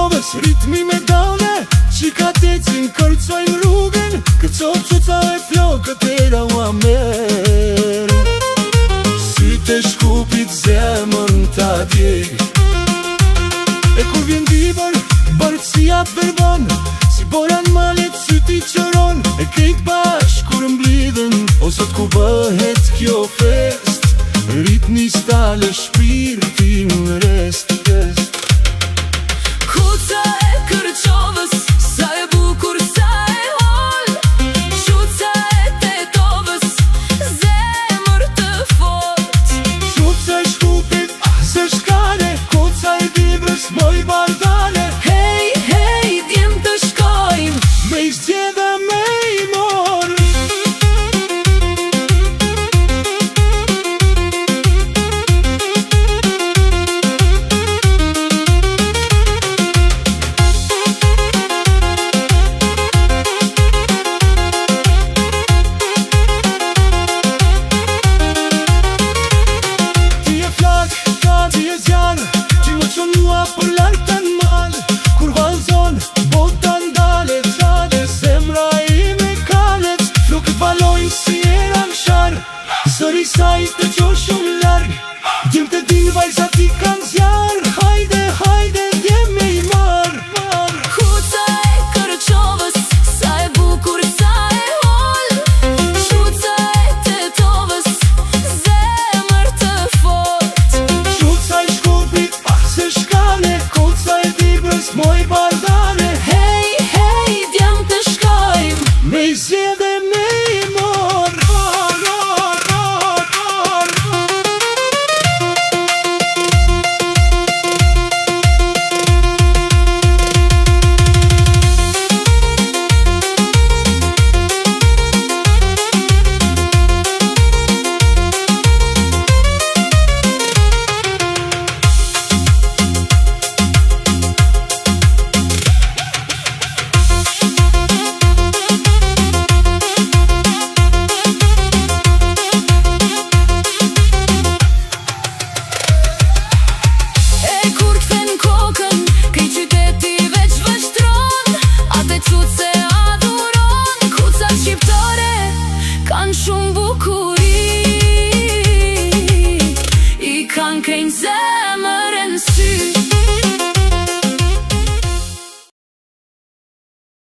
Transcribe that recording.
Kërçovës ritmi me daune, qikat ecin kërcojnë rrugën, kërcov quca e flokët era u amer. Sytë e shkupit zemën ta djeg, e kur vjen divar, bardhësia përbon, si boran malet syti qëron, e krejt bashk kur mblidhen, o sot ku bëhet kjo fest, ritmi stale shpirtin rest. Kuca e Kërçovës, sa e bukur, sa e hol, shuca e Tetovës, zemër të fort. Shuca e shkupit, se shkane, kuca e Dibrës, moj bardane. Hej, hej, djem të shkojmë, me i zgjedhe me i mor. Për lartën mal, kur valzon, bota ndale, qade, zemra i me kalet, flokët valojnë si era në sharë, zëri saj të qosh shumë larg, djem të din vajzat i kanë zjarë, hajde, hajde, djem me i marë. Kuca e Kërçovës, sa e bukur, sa e hol, shuca e Tetovës, zemër të fort. Shuca e shkupit, se shkane, kuca e Dibrës, moj bardane. Hej, hej, djem të shkojmë, me i zgjedhe me i mor. kanë shumë bukuri, i kanë krejnë zemër e në sy.